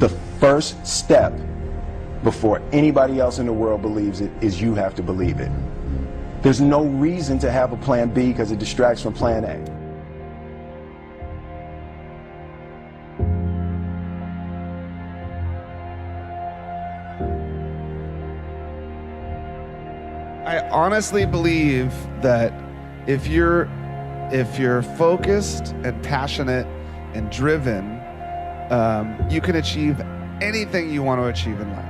The first step before anybody else in the world believes it is you have to believe it. There's no reason to have a plan B because it distracts from plan A. I honestly believe that if you're focused and passionate and driven, you can achieve anything you want to achieve in life.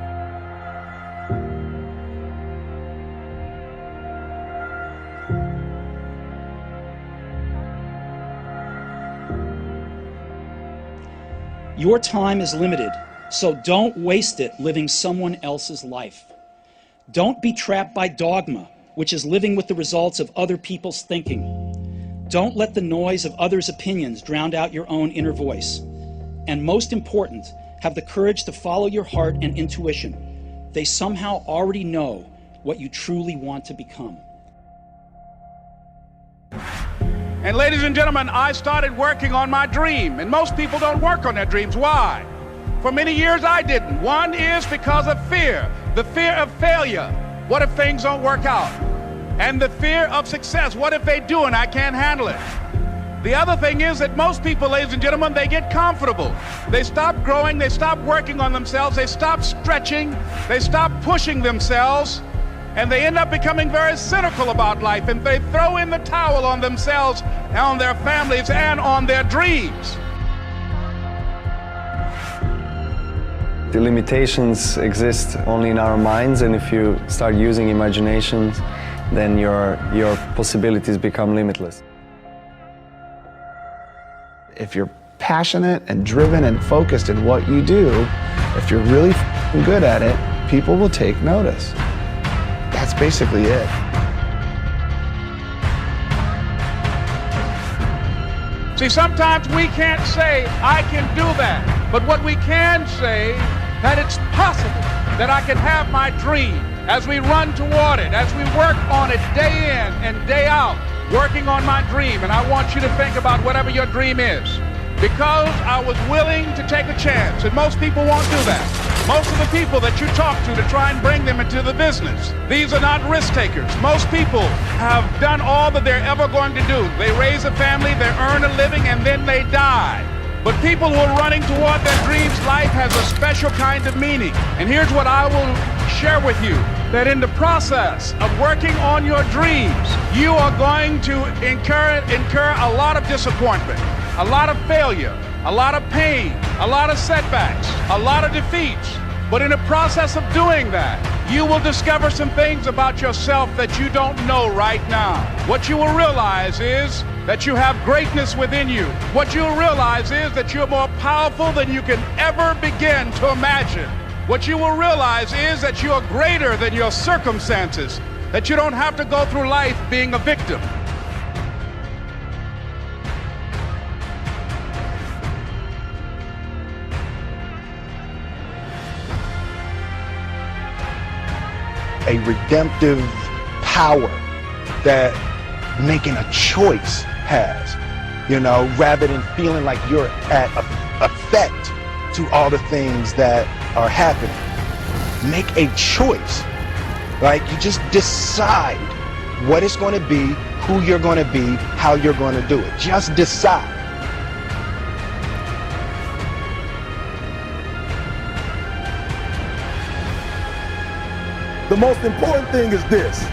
Your time is limited, so don't waste it living someone else's life. Don't be trapped by dogma, which is living with the results of other people's thinking. Don't let the noise of others' opinions drown out your own inner voice. And most important, have the courage to follow your heart and intuition. They somehow already know what you truly want to become. And ladies and gentlemen, I started working on my dream. And most people don't work on their dreams. Why? For many years I didn't. One is because of fear. The fear of failure. What if things don't work out? And the fear of success. What if they do and I can't handle it? The other thing is that most people, ladies and gentlemen, they get comfortable. They stop growing, they stop working on themselves, they stop stretching, they stop pushing themselves, and they end up becoming very cynical about life, and they throw in the towel on themselves, on their families, and on their dreams. The limitations exist only in our minds, and if you start using imaginations, then your possibilities become limitless. If you're passionate and driven and focused in what you do, if you're really good at it, people will take notice. That's basically it. See, sometimes we can't say, I can do that. But what we can say, that it's possible that I can have my dream as we run toward it, as we work on it day in and day out, working on my dream. And I want you to think about whatever your dream is. Because I was willing to take a chance, and most people won't do that. Most of the people that you talk to try and bring them into the business, these are not risk takers. Most people have done all that they're ever going to do. They raise a family, they earn a living, and then they die. But people who are running toward their dreams, life has a special kind of meaning. And here's what I will share with you, that in the process of working on your dreams, you are going to incur a lot of disappointment, a lot of failure, a lot of pain, a lot of setbacks, a lot of defeats. But in the process of doing that, you will discover some things about yourself that you don't know right now. What you will realize is that you have greatness within you. What you'll realize is that you're more powerful than you can ever begin to imagine. What you will realize is that you are greater than your circumstances, that you don't have to go through life being a victim. A redemptive power that making a choice has, rather than feeling like you're at effect to all the things that are happening. Make a choice. Like, you just decide what it's going to be, who you're going to be, how you're going to do it. Just decide. The most important thing is this: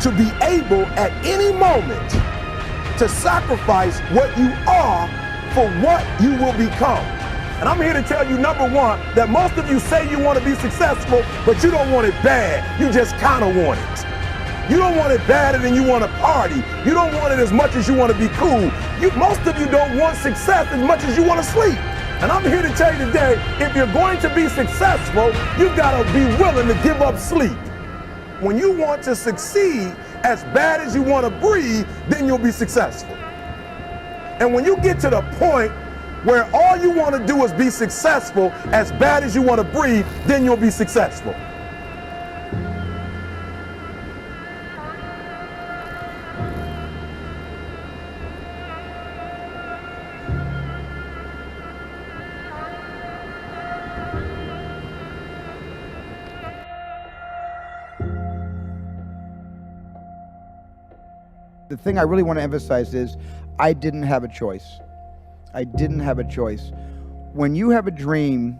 to be able at any moment to sacrifice what you are for what you will become. And I'm here to tell you, number one, that most of you say you want to be successful, but you don't want it bad. You just kind of want it. You don't want it badder than you want to party. You don't want it as much as you want to be cool. Most of you don't want success as much as you want to sleep. And I'm here to tell you today, if you're going to be successful, you've got to be willing to give up sleep. When you want to succeed as bad as you want to breathe, then you'll be successful. And when you get to the point where all you want to do is be successful as bad as you want to breathe, then you'll be successful. the thing I really want to emphasize is I didn't have a choice. I didn't have a choice. When you have a dream,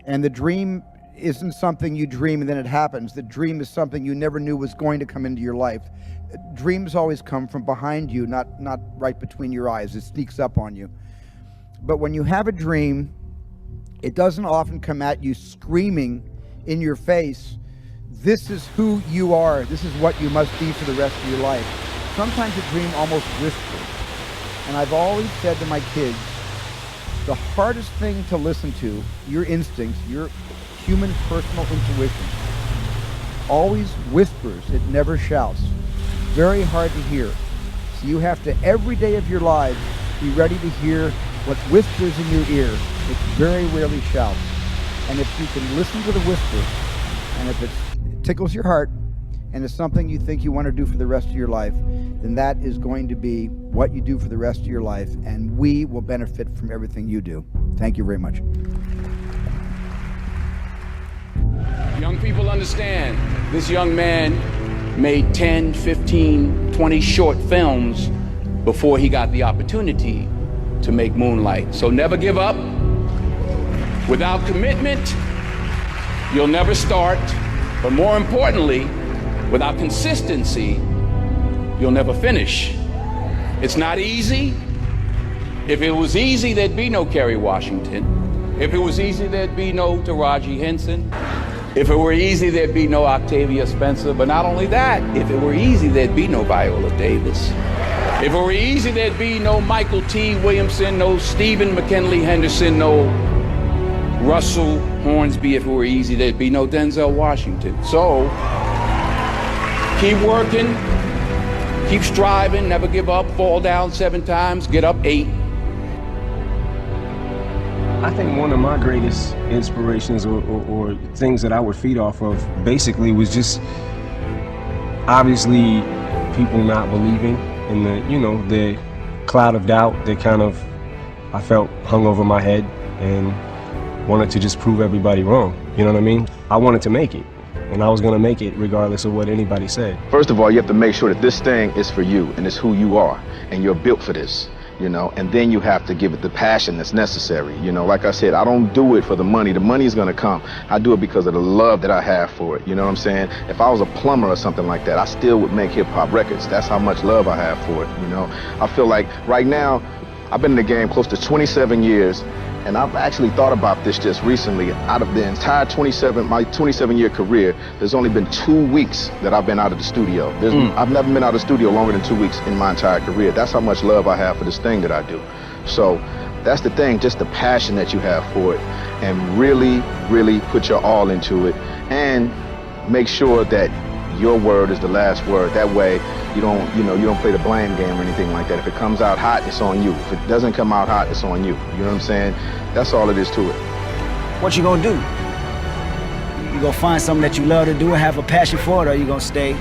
and the dream isn't something you dream and then it happens. The dream is something you never knew was going to come into your life. Dreams always come from behind you, not right between your eyes. It sneaks up on you. But when you have a dream, it doesn't often come at you screaming in your face, this is who you are, this is what you must be for the rest of your life. Sometimes a dream almost whispers. And I've always said to my kids, the hardest thing to listen to, your instincts, your human personal intuition, always whispers, it never shouts. Very hard to hear. So you have to, every day of your lives, be ready to hear what whispers in your ear. It very rarely shouts. And if you can listen to the whisper, and if it tickles your heart, and it's something you think you want to do for the rest of your life, then that is going to be what you do for the rest of your life, and we will benefit from everything you do. Thank you very much. Young people understand, this young man made 10, 15, 20 short films before he got the opportunity to make Moonlight. So never give up. Without commitment, you'll never start. But more importantly, without consistency, you'll never finish. It's not easy. If it was easy, there'd be no Kerry Washington. If it was easy, there'd be no Taraji Henson. If it were easy, there'd be no Octavia Spencer. But not only that, if it were easy, there'd be no Viola Davis. If it were easy, there'd be no Michael T. Williamson, no Stephen McKinley Henderson, no Russell Hornsby. If it were easy, there'd be no Denzel Washington. So, keep working, keep striving, never give up, fall down 7 times, get up 8. I think one of my greatest inspirations or things that I would feed off of basically was just obviously people not believing in the cloud of doubt that kind of I felt hung over my head and wanted to just prove everybody wrong. You know what I mean? I wanted to make it, and I was going to make it regardless of what anybody said. First of all, you have to make sure that this thing is for you and it's who you are and you're built for this. And then you have to give it the passion that's necessary. Like I said, I don't do it for the money. The money is going to come. I do it because of the love that I have for it. You know what I'm saying? If I was a plumber or something like that, I still would make hip hop records. That's how much love I have for it. I feel like right now, I've been in the game close to 27 years, and I've actually thought about this just recently. Out of the entire my 27-year career, there's only been 2 weeks that I've been out of the studio. I've never been out of the studio longer than 2 weeks in my entire career. That's how much love I have for this thing that I do. So that's the thing, just the passion that you have for it, and really, really put your all into it, and make sure that your word is the last word. That way, you don't play the blame game or anything like that. If it comes out hot, it's on you. If it doesn't come out hot, it's on you. You know what I'm saying? That's all it is to it. What you gonna do? You gonna find something that you love to do and have a passion for it, or you gonna stay,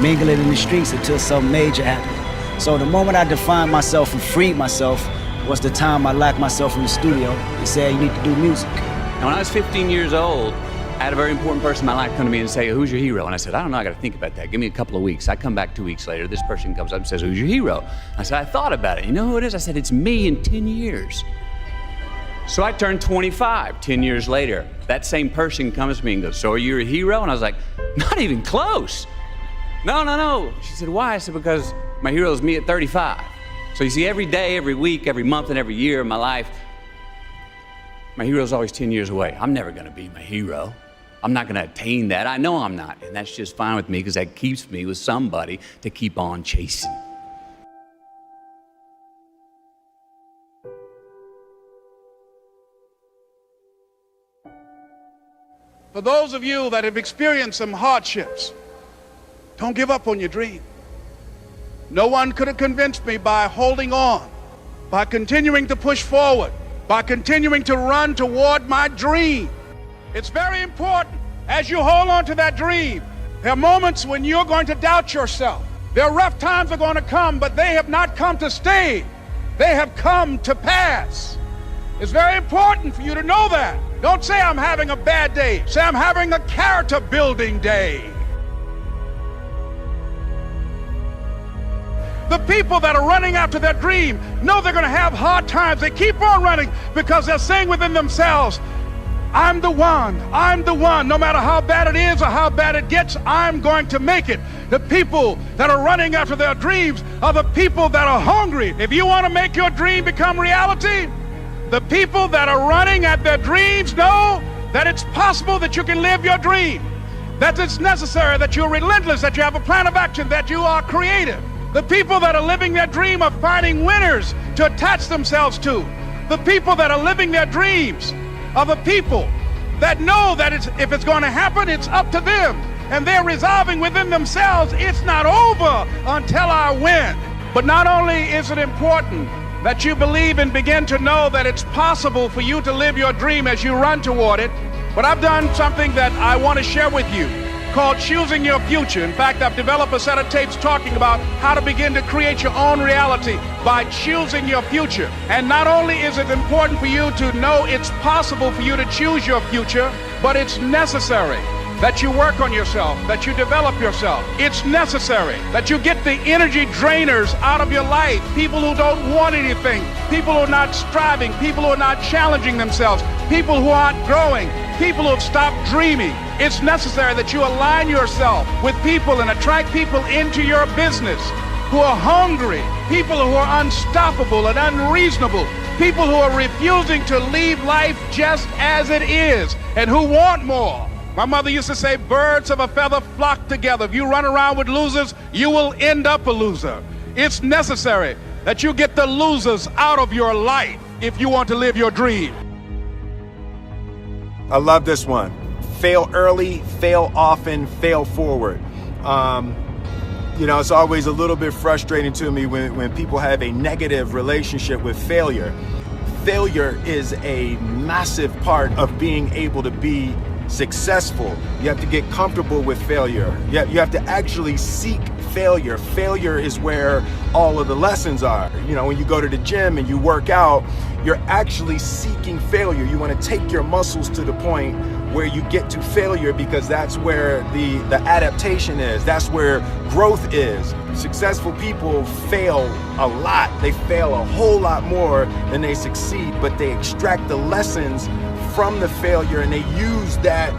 mingling in the streets until something major happens? So the moment I defined myself and freed myself was the time I locked myself in the studio and said, you need to do music. Now, when I was 15 years old, I had a very important person in my life come to me and say, who's your hero? And I said, I don't know, I got to think about that. Give me a couple of weeks. I come back 2 weeks later. This person comes up and says, who's your hero? I said, I thought about it. You know who it is? I said, it's me in 10 years. So I turned 25 10 years later. That same person comes to me and goes, so are you a hero? And I was like, not even close. No. She said, why? I said, because my hero is me at 35. So you see, every day, every week, every month, and every year of my life, my hero's always 10 years away. I'm never going to be my hero. I'm not going to attain that. I know I'm not. And that's just fine with me because that keeps me with somebody to keep on chasing. For those of you that have experienced some hardships, don't give up on your dream. No one could have convinced me by holding on, by continuing to push forward, by continuing to run toward my dream. It's very important as you hold on to that dream. There are moments when you're going to doubt yourself. There are rough times are going to come, but they have not come to stay. They have come to pass. It's very important for you to know that. Don't say I'm having a bad day. Say I'm having a character building day. The people that are running after their dream know they're going to have hard times. They keep on running because they're saying within themselves, I'm the one, I'm the one. No matter how bad it is or how bad it gets, I'm going to make it. The people that are running after their dreams are the people that are hungry. If you want to make your dream become reality, the people that are running at their dreams know that it's possible that you can live your dream, that it's necessary, that you're relentless, that you have a plan of action, that you are creative. The people that are living their dream are finding winners to attach themselves to. The people that are living their dreams are the people that know that if it's going to happen, it's up to them. And they're resolving within themselves, it's not over until I win. But not only is it important that you believe and begin to know that it's possible for you to live your dream as you run toward it, but I've done something that I want to share with you called Choosing Your Future. In fact, I've developed a set of tapes talking about how to begin to create your own reality by choosing your future. And not only is it important for you to know it's possible for you to choose your future, but it's necessary that you work on yourself, that you develop yourself. It's necessary that you get the energy drainers out of your life, people who don't want anything, people who are not striving, people who are not challenging themselves, people who aren't growing, people who have stopped dreaming. It's necessary that you align yourself with people and attract people into your business who are hungry, people who are unstoppable and unreasonable, people who are refusing to leave life just as it is and who want more. My mother used to say, birds of a feather flock together. If you run around with losers, you will end up a loser. It's necessary that you get the losers out of your life if you want to live your dream. I love this one. Fail early, fail often, fail forward. You know, it's always a little bit frustrating to me when people have a negative relationship with failure. Failure is a massive part of being able to be successful. You have to get comfortable with failure. You have to actually seek failure. Failure is where all of the lessons are. You know, when you go to the gym and you work out, you're actually seeking failure. You want to take your muscles to the point where you get to failure because that's where the adaptation is. That's where growth is. Successful people fail a lot. They fail a whole lot more than they succeed, but they extract the lessons from the failure and they use that,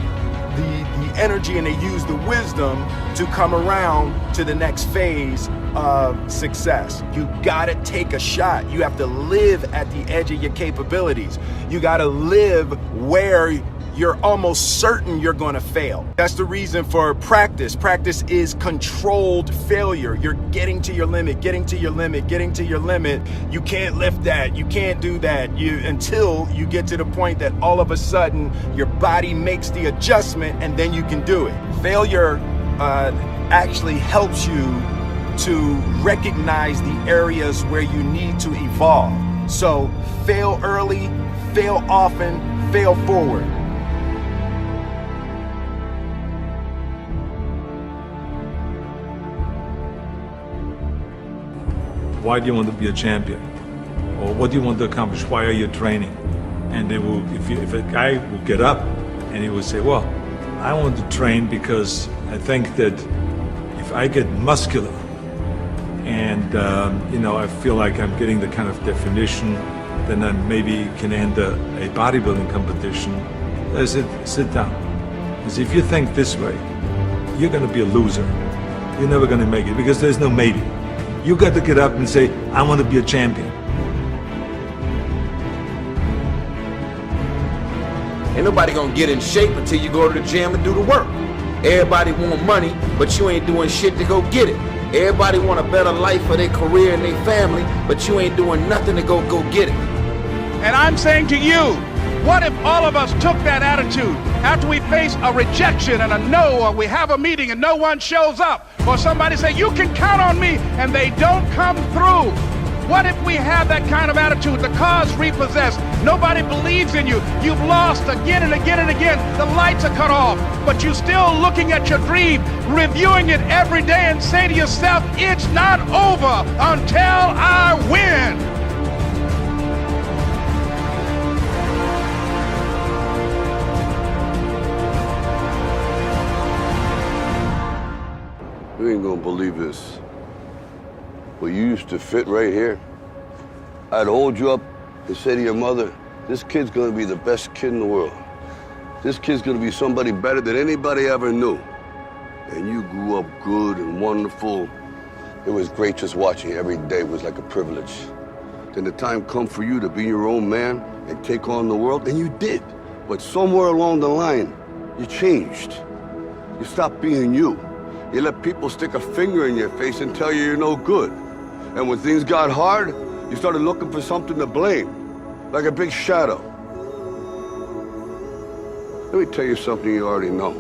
the energy, and they use the wisdom to come around to the next phase of success. You gotta take a shot. You have to live at the edge of your capabilities. You gotta live where you're almost certain you're gonna fail. That's the reason for practice. Practice is controlled failure. You're getting to your limit, getting to your limit, getting to your limit. You can't lift that, you can't do that, until you get to the point that all of a sudden your body makes the adjustment and then you can do it. Failure actually helps you to recognize the areas where you need to evolve. So fail early, fail often, fail forward. Why do you want to be a champion? Or what do you want to accomplish? Why are you training? And they will, if a guy will get up and he will say, well, I want to train because I think that if I get muscular and I feel like I'm getting the kind of definition, then I maybe can enter a bodybuilding competition. I said, sit down. Because if you think this way, you're going to be a loser. You're never going to make it because there's no maybe. You got to get up and say, I want to be a champion. Ain't nobody gonna get in shape until you go to the gym and do the work. Everybody want money, but you ain't doing shit to go get it. Everybody want a better life for their career and their family, but you ain't doing nothing to go get it. And I'm saying to you, what if all of us took that attitude after we face a rejection and a no, or we have a meeting and no one shows up, or somebody say, you can count on me, and they don't come through? What if we have that kind of attitude? The car's repossessed. Nobody believes in you. You've lost again and again and again. The lights are cut off, but you're still looking at your dream, reviewing it every day and say to yourself, it's not over until I win. You ain't gonna believe this. but you used to fit right here. I'd hold you up and say to your mother, this kid's gonna be the best kid in the world. This kid's gonna be somebody better than anybody ever knew. And you grew up good and wonderful. It was great just watching you every day. It was like a privilege. Then the time come for you to be your own man and take on the world, and you did. But somewhere along the line, you changed. You stopped being you. You let people stick a finger in your face and tell you you're no good. And when things got hard, you started looking for something to blame, like a big shadow. Let me tell you something you already know.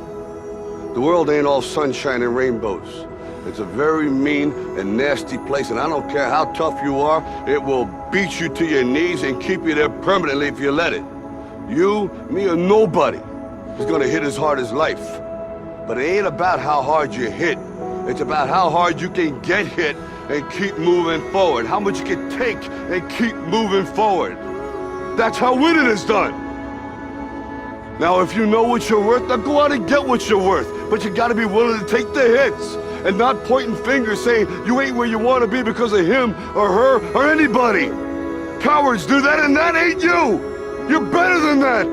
The world ain't all sunshine and rainbows. It's a very mean and nasty place, and I don't care how tough you are, it will beat you to your knees and keep you there permanently if you let it. You, me, or nobody is gonna hit as hard as life. But it ain't about how hard you hit. It's about how hard you can get hit and keep moving forward. How much you can take and keep moving forward. That's how winning is done. Now, if you know what you're worth, now go out and get what you're worth. But you gotta be willing to take the hits and not pointing fingers saying you ain't where you wanna be because of him or her or anybody. Cowards do that, and that ain't you. You're better than that.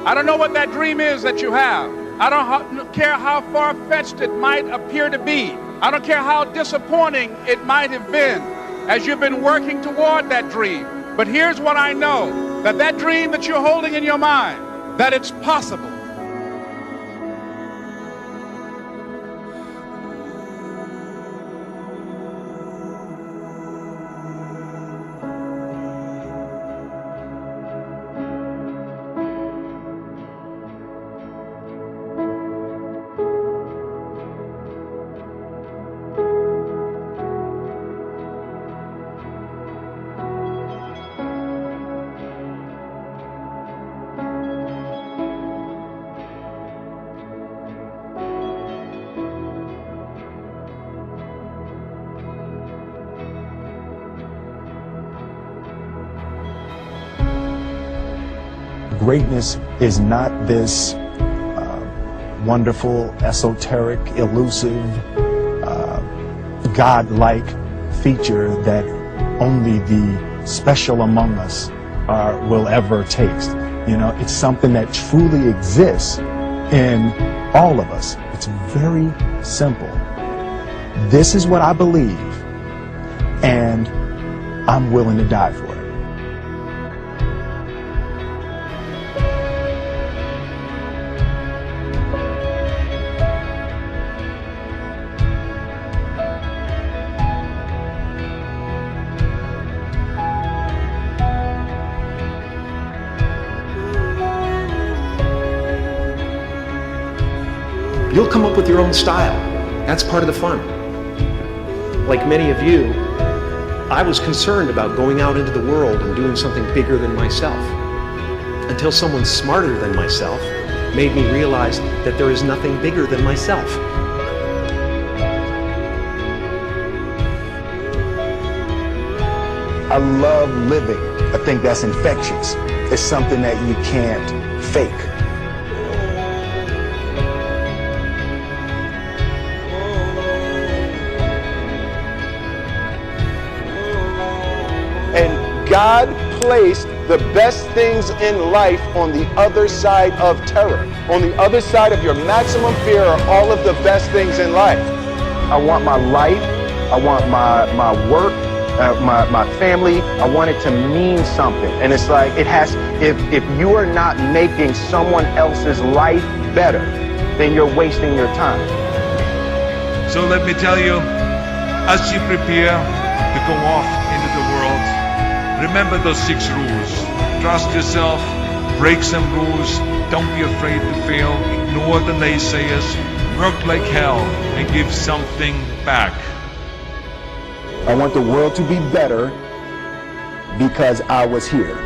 I don't know what that dream is that you have. I don't care how far-fetched it might appear to be. I don't care how disappointing it might have been as you've been working toward that dream. But here's what I know, that dream that you're holding in your mind, that it's possible. Greatness is not this wonderful, esoteric, elusive, God-like feature that only the special among us will ever taste. You know, it's something that truly exists in all of us. It's very simple. This is what I believe, and I'm willing to die for it. You'll come up with your own style. That's part of the fun. Like many of you, I was concerned about going out into the world and doing something bigger than myself, until someone smarter than myself made me realize that there is nothing bigger than myself. I love living. I think that's infectious. It's something that you can't fake. And God placed the best things in life on the other side of terror. On the other side of your maximum fear are all of the best things in life. I want my life, I want my work, my family, I want it to mean something. And it's like, it has, if you are not making someone else's life better, then you're wasting your time. So let me tell you, as you prepare to go off into the world, remember those 6 rules. Trust yourself, break some rules, don't be afraid to fail, ignore the naysayers, work like hell, and give something back. I want the world to be better because I was here.